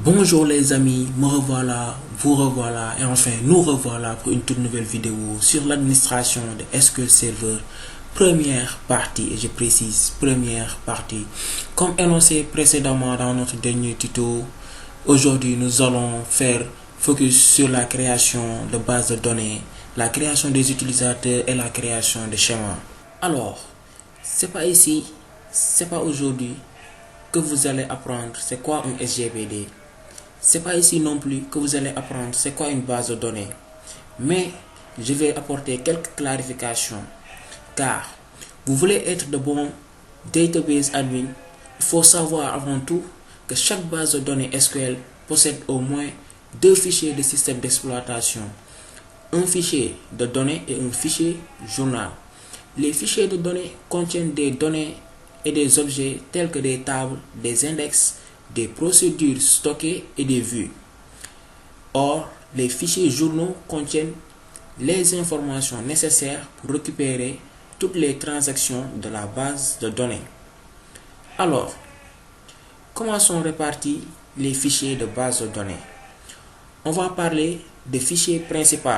Bonjour les amis, me revoilà, vous revoilà et enfin nous revoilà pour une toute nouvelle vidéo sur l'administration de SQL Server, première partie, et je précise première partie. Comme énoncé précédemment dans notre dernier tuto, aujourd'hui nous allons faire focus sur la création de bases de données, la création des utilisateurs et la création de schémas. Alors, c'est pas ici, c'est pas aujourd'hui que vous allez apprendre c'est quoi un SGBD. C'est pas ici non plus que vous allez apprendre c'est quoi une base de données. Mais je vais apporter quelques clarifications. Car vous voulez être de bons database admin, il faut savoir avant tout que chaque base de données SQL possède au moins deux fichiers de système d'exploitation. Un fichier de données et un fichier journal. Les fichiers de données contiennent des données et des objets tels que des tables, des index, des procédures stockées et des vues. Or, les fichiers journaux contiennent les informations nécessaires pour récupérer toutes les transactions de la base de données. Alors, comment sont répartis les fichiers de base de données? On va parler de fichiers principaux,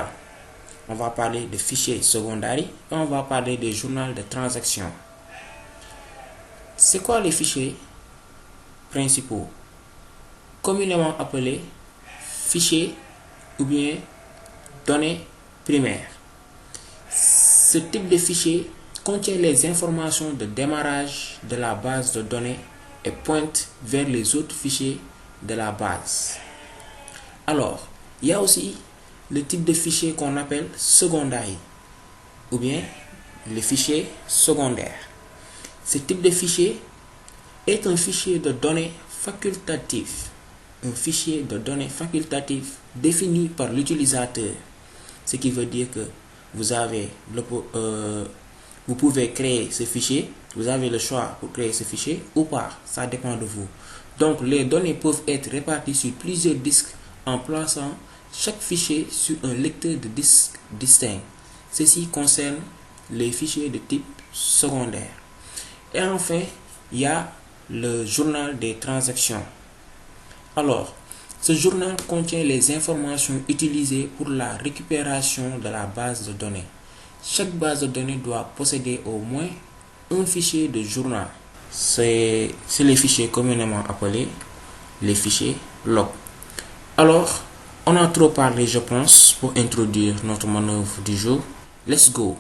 on va parler de fichiers secondaires et on va parler des journaux de transactions. C'est quoi les fichiers principaux? Communément appelés fichiers ou bien données primaires. Ce type de fichier contient les informations de démarrage de la base de données et pointe vers les autres fichiers de la base. Alors, il y a aussi le type de fichier qu'on appelle secondaire ou bien le fichier secondaire. Ce type de fichier est un fichier de données facultatif. Un fichier de données facultatif défini par l'utilisateur. Ce qui veut dire que vous pouvez créer ce fichier, vous avez le choix pour créer ce fichier ou pas, ça dépend de vous. Donc les données peuvent être réparties sur plusieurs disques en plaçant chaque fichier sur un lecteur de disque distinct. Ceci concerne les fichiers de type secondaire. Et enfin, il y a le journal des transactions. Alors, ce journal contient les informations utilisées pour la récupération de la base de données. Chaque base de données doit posséder au moins un fichier de journal. C'est les fichiers communément appelés les fichiers log. Alors, on a trop parlé, je pense, pour introduire notre manœuvre du jour. Let's go.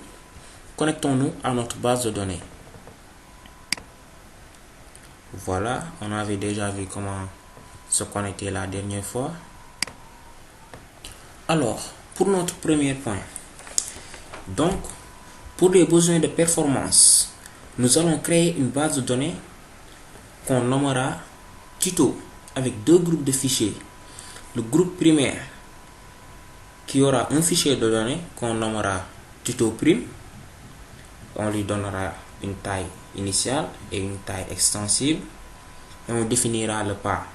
Connectons-nous à notre base de données. Voilà, on avait déjà vu comment se connecter la dernière fois. Alors, pour notre premier point, donc, pour les besoins de performance, nous allons créer une base de données qu'on nommera tuto avec deux groupes de fichiers. Le groupe primaire qui aura un fichier de données qu'on nommera tuto prime. On lui donnera une taille initiale et une taille extensible et on définira le pas.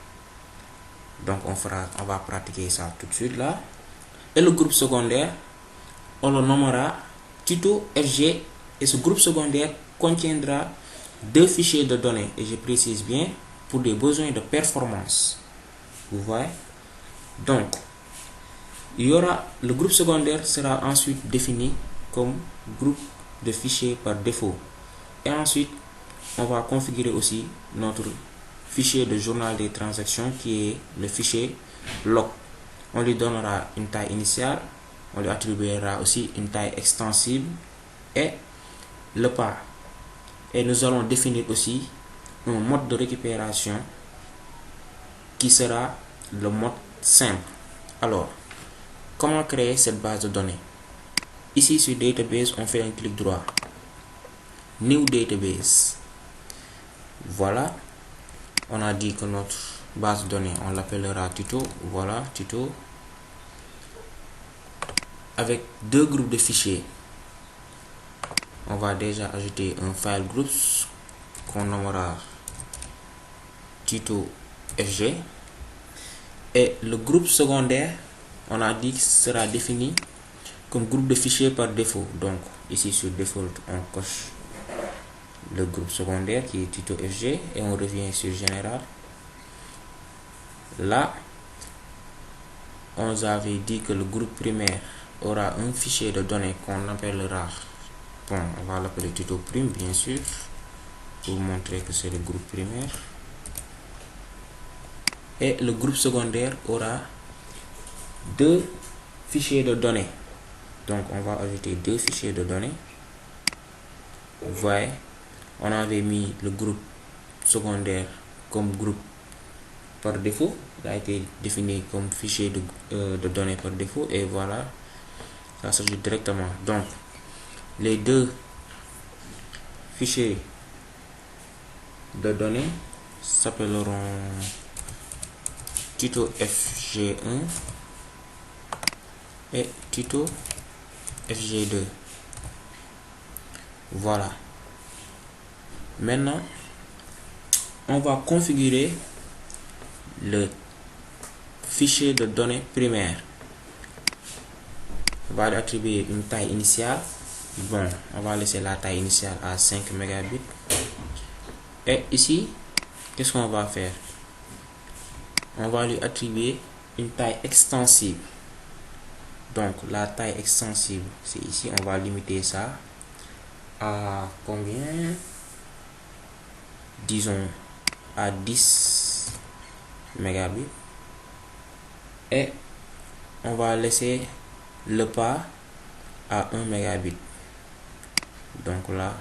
Donc on va pratiquer ça tout de suite là. Et le groupe secondaire, on le nommera tuto FG et ce groupe secondaire contiendra deux fichiers de données et je précise bien pour des besoins de performance. Vous voyez? Donc le groupe secondaire sera ensuite défini comme groupe de fichiers par défaut. Et ensuite, on va configurer aussi notre fichier de journal des transactions qui est le fichier log. On lui donnera une taille initiale, on lui attribuera aussi une taille extensible et le pas. Et nous allons définir aussi un mode de récupération qui sera le mode simple. Alors, comment créer cette base de données? Ici sur Database, on fait un clic droit. New Database. Voilà. On a dit que notre base de données, on l'appellera tuto. Voilà, tuto. Avec deux groupes de fichiers. On va déjà ajouter un file groups qu'on nommera tuto FG. Et le groupe secondaire, on a dit que sera défini comme groupe de fichiers par défaut. Donc ici sur default, on coche le groupe secondaire qui est tuto FG et on revient sur général. Là, on nous avait dit que le groupe primaire aura un fichier de données qu'on appellera, bon, on va l'appeler tuto prime bien sûr, pour montrer que c'est le groupe primaire. Et le groupe secondaire aura deux fichiers de données. Donc on va ajouter deux fichiers de données. Vous voyez, on avait mis le groupe secondaire comme groupe par défaut. Il a été défini comme fichier de données par défaut. Et voilà, ça s'ajoute directement. Donc les deux fichiers de données s'appelleront tuto FG1 et tuto FG2. Voilà. Maintenant, on va configurer le fichier de données primaire. On va lui attribuer une taille initiale. Bon, on va laisser la taille initiale à 5 mégabits. Et ici, qu'est-ce qu'on va faire? On va lui attribuer une taille extensible. Donc la taille extensible, c'est ici, on va limiter ça à combien? Disons à 10 mégabits. Et on va laisser le pas à 1 mégabit. Donc là,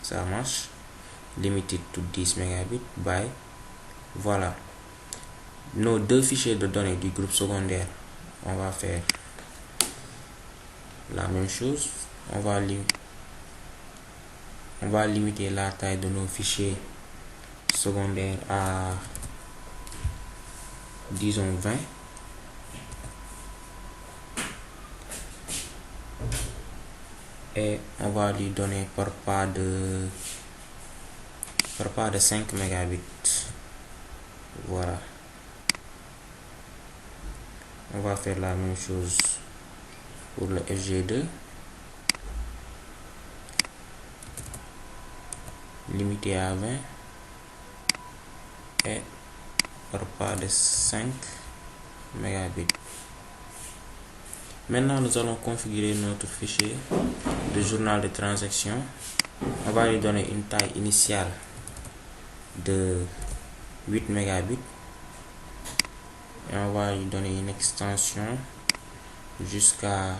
ça marche. Limited to 10 mégabits by. Voilà. Nos deux fichiers de données du groupe secondaire, on va faire la même chose. On va limiter la taille de nos fichiers secondaires à, disons, 20. Et on va lui donner par pas de 5 mégabits. Voilà. On va faire la même chose pour le FG2. Limité à 20 et par pas de 5 mégabits. Maintenant, nous allons configurer notre fichier de journal de transaction. On va lui donner une taille initiale de 8 mégabits et on va lui donner une extension jusqu'à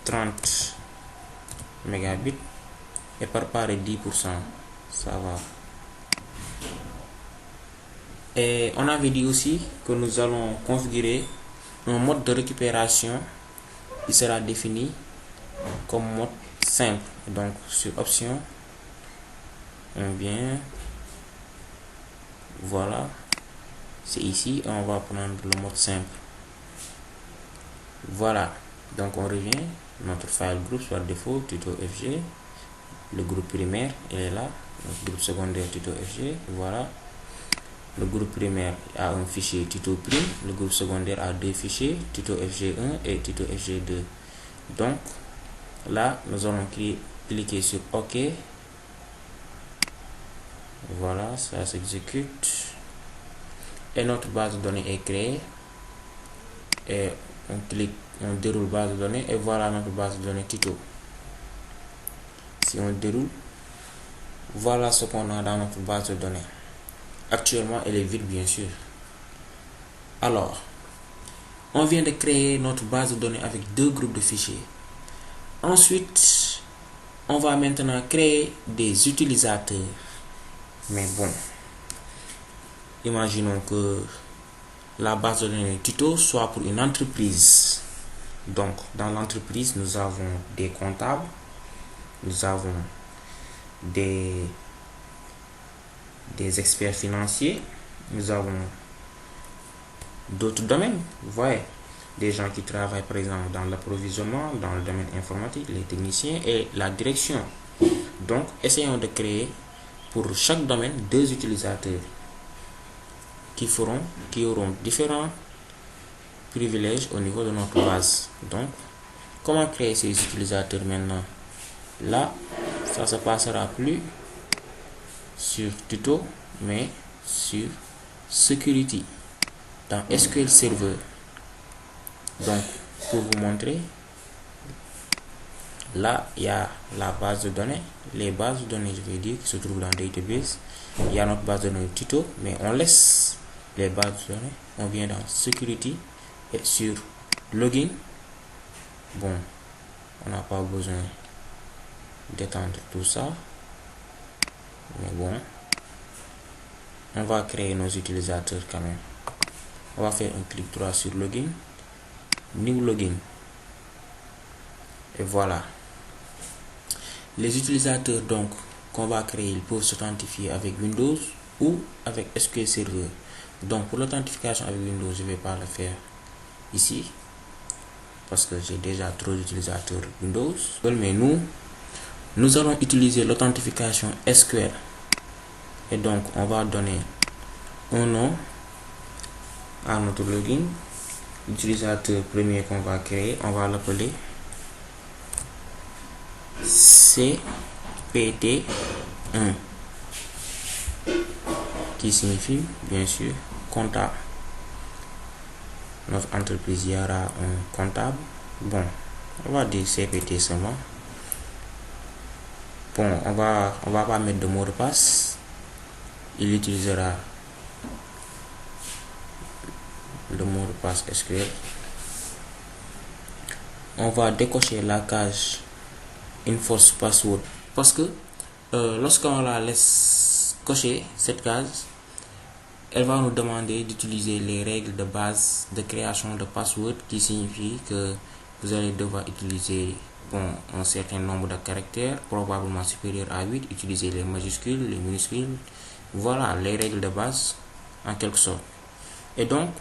30 mégabits et par part de 10%. Ça va. Et on avait dit aussi que nous allons configurer un mode de récupération qui sera défini comme mode simple. Donc sur option, on vient, voilà, c'est ici, on va prendre le mode simple. Voilà, donc on revient, notre file group par défaut, tuto FG, le groupe primaire, il est là, notre groupe secondaire tuto FG, voilà. Le groupe primaire a un fichier tuto prime, le groupe secondaire a deux fichiers, tuto FG1 et tuto FG2. Donc là, nous allons cliquer sur OK. Voilà, ça s'exécute. Et notre base de données est créée. Et on clique, on déroule base de données et voilà notre base de données tuto. Si on déroule, voilà ce qu'on a dans notre base de données. Actuellement, elle est vide, bien sûr. Alors, on vient de créer notre base de données avec deux groupes de fichiers. Ensuite, on va maintenant créer des utilisateurs. Mais bon, imaginons que la base de données tuto soit pour une entreprise. Donc, dans l'entreprise, nous avons des comptables, nous avons des experts financiers, nous avons d'autres domaines, vous voyez, des gens qui travaillent par exemple dans l'approvisionnement, dans le domaine informatique, les techniciens et la direction. Donc, essayons de créer pour chaque domaine deux utilisateurs qui auront différents privilèges au niveau de notre base. Donc, comment créer ces utilisateurs maintenant? Là, ça se passera plus sur tuto, mais sur security dans SQL Server. Donc, pour vous montrer, là, il y a la base de données, les bases de données, je vais dire, qui se trouvent dans database. Il y a notre base de données tuto, mais on laisse les bases de données. On vient dans security et sur login. Bon, on n'a pas besoin d'étendre tout ça, mais bon, on va créer nos utilisateurs quand même. On va faire un clic droit sur login, new login, et voilà. Les utilisateurs donc qu'on va créer, ils peuvent s'authentifier avec Windows ou avec SQL Server. Donc pour l'authentification avec Windows, je ne vais pas le faire ici parce que j'ai déjà trop d'utilisateurs Windows. Mais nous allons utiliser l'authentification SQL. Et donc on va donner un nom à notre login. L'utilisateur premier qu'on va créer, on va l'appeler CPT1, qui signifie bien sûr comptable. Notre entreprise, il y aura un comptable. Bon, on va dire CPT seulement. Bon, on va pas mettre de mot de passe. Il utilisera le mot de passe SQL. On va décocher la case Enforce Password parce que lorsqu'on la laisse cocher cette case, elle va nous demander d'utiliser les règles de base de création de password, qui signifie que vous allez devoir utiliser un certain nombre de caractères, probablement supérieur à 8, utiliser les majuscules, les minuscules. Voilà les règles de base en quelque sorte. Et donc,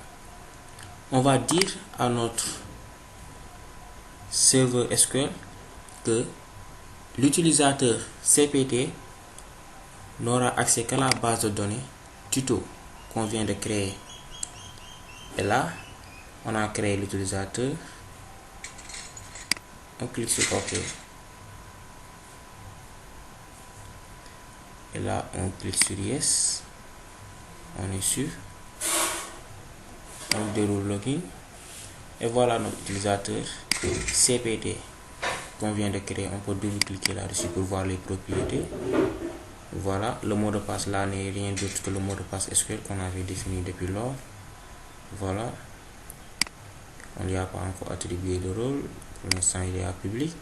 on va dire à notre serveur SQL que l'utilisateur CPT n'aura accès qu'à la base de données tuto qu'on vient de créer. Et là, on a créé l'utilisateur. On clique sur OK. Et là, on clique sur Yes. On est sûr. On déroule login. Et voilà notre utilisateur CPT qu'on vient de créer. On peut double-cliquer là-dessus pour voir les propriétés. Voilà, le mot de passe là n'est rien d'autre que le mot de passe SQL qu'on avait défini depuis lors. Voilà. On n'y a pas encore attribué de rôle. Pour l'instant, il est à public.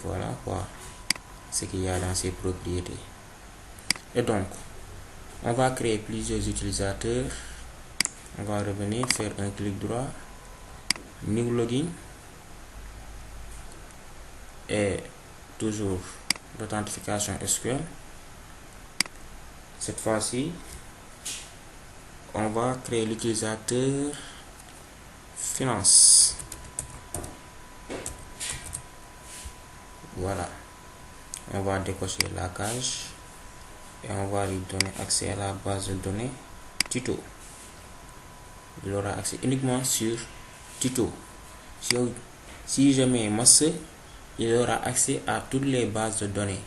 Voilà quoi ce qu'il y a dans ces propriétés. Et donc, on va créer plusieurs utilisateurs. On va revenir, faire un clic droit, new login, et toujours l'authentification SQL. Cette fois-ci, on va créer l'utilisateur finance. Voilà, on va décocher la case et on va lui donner accès à la base de données tuto. Il aura accès uniquement sur tuto. Si je mets master, il aura accès à toutes les bases de données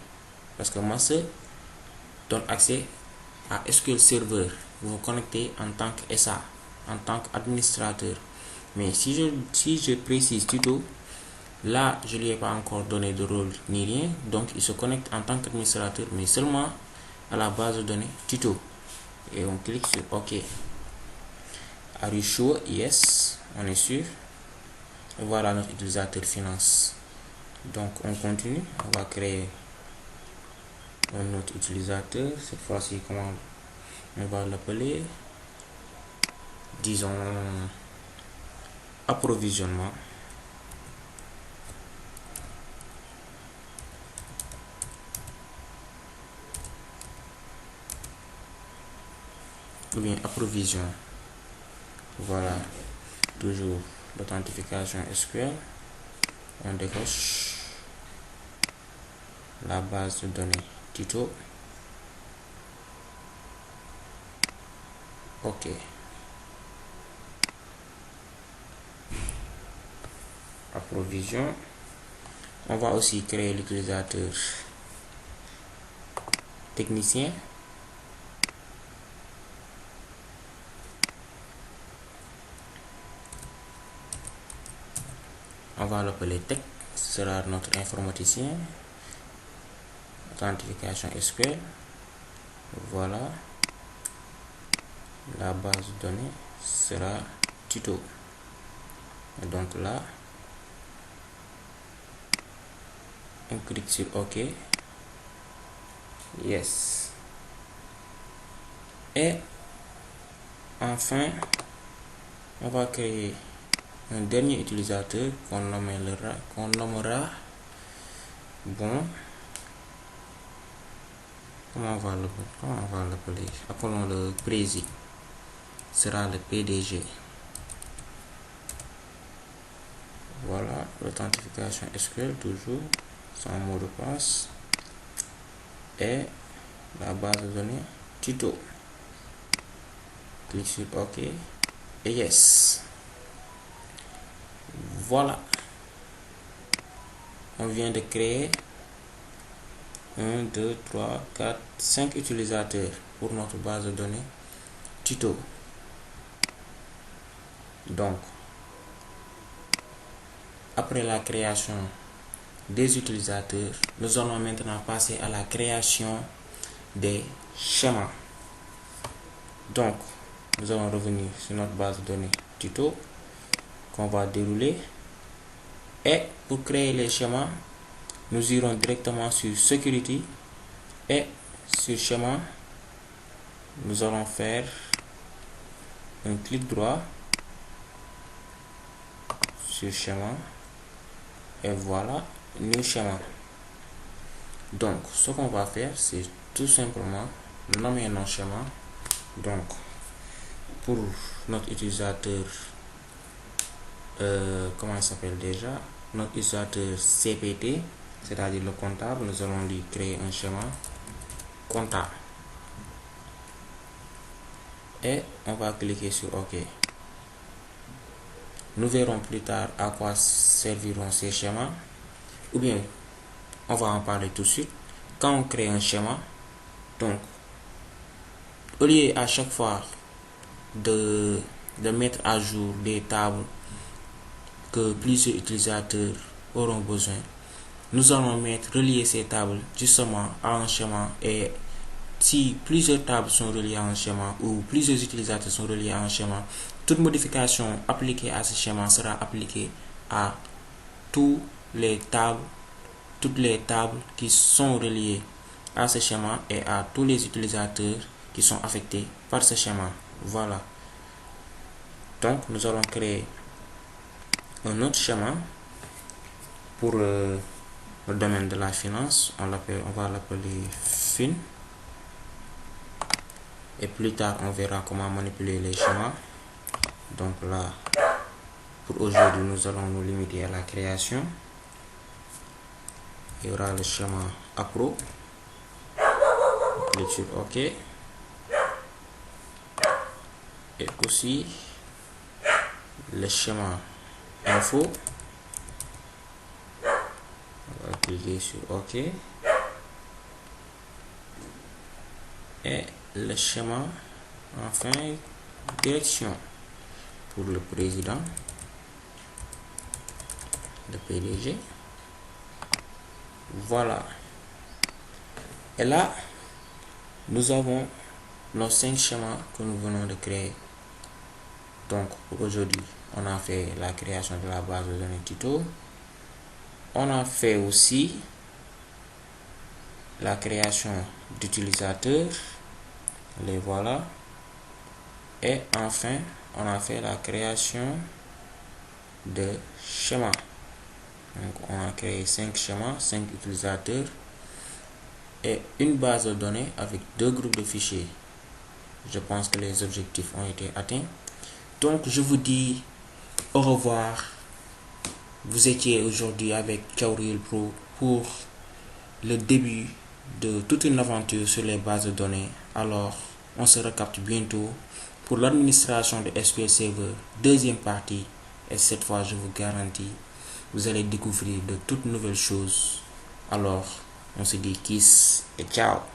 parce que master donne accès à SQL Server. Vous vous connectez en tant que SA, en tant qu'administrateur. Mais si je précise tuto, là je ne lui ai pas encore donné de rôle ni rien, donc il se connecte en tant qu'administrateur, mais seulement à la base de données tuto. Et on clique sur OK. Are you sure? Yes, on est sûr. Et voilà notre utilisateur finance. Donc on continue, on va créer un autre utilisateur. Cette fois-ci, comment on va l'appeler? Disons approvisionnement. Ou bien approvision. Voilà, toujours l'authentification SQL. On décoche la base de données tuto. OK. Approvision. On va aussi créer l'utilisateur technicien. On va l'appeler tech, ce sera notre informaticien. Authentification SQL. Voilà. La base de données sera tuto. Et donc là, on clique sur OK. Yes. Et enfin, on va créer un dernier utilisateur qu'on nommera bon. Comment on va l'appeler? Appelons le président. Sera le PDG. Voilà, l'authentification SQL toujours sans mot de passe et la base de données tuto. Clique sur OK et yes. Voilà, on vient de créer 1, 2, 3, 4, 5 utilisateurs pour notre base de données tuto. Donc, après la création des utilisateurs, nous allons maintenant passer à la création des schémas. Donc, nous allons revenir sur notre base de données tuto qu'on va dérouler. Et pour créer les schémas, nous irons directement sur Security et sur Schéma, nous allons faire un clic droit sur Schéma et voilà, New Schéma. Donc, ce qu'on va faire, c'est tout simplement nommer nos schémas. Donc, pour notre utilisateur, comment il s'appelle déjà? Notre utilisateur CPT, c'est-à-dire le comptable, nous allons lui créer un schéma comptable. Et on va cliquer sur OK. Nous verrons plus tard à quoi serviront ces schémas. Ou bien, on va en parler tout de suite. Quand on crée un schéma, donc, au lieu à chaque fois de mettre à jour des tables que plusieurs utilisateurs auront besoin, nous allons relier ces tables justement à un schéma. Et si plusieurs tables sont reliées à un schéma ou plusieurs utilisateurs sont reliés à un schéma, toute modification appliquée à ce schéma sera appliquée à toutes les tables qui sont reliées à ce schéma et à tous les utilisateurs qui sont affectés par ce schéma. Voilà. Donc, nous allons créer un autre schéma pour le domaine de la finance. On va l'appeler fin. Et plus tard, on verra comment manipuler les schémas. Donc là, pour aujourd'hui, nous allons nous limiter à la création. Il y aura le schéma Appro. Clique sur OK. Et aussi le schéma Info. On va cliquer sur OK. Et le schéma, enfin, direction pour le président, le PDG. Voilà. Et là, nous avons nos 5 schémas que nous venons de créer. Donc, pour aujourd'hui, on a fait la création de la base de données tuto. On a fait aussi la création d'utilisateurs. Les voilà. Et enfin, on a fait la création de schémas. Donc, on a créé 5 schémas, 5 utilisateurs et une base de données avec 2 groupes de fichiers. Je pense que les objectifs ont été atteints. Donc, je vous dis au revoir. Vous étiez aujourd'hui avec Kaoreal Pro pour le début de toute une aventure sur les bases de données. Alors, on se recapte bientôt pour l'administration de SQL Server, deuxième partie. Et cette fois, je vous garantis, vous allez découvrir de toutes nouvelles choses. Alors, on se dit kiss et ciao.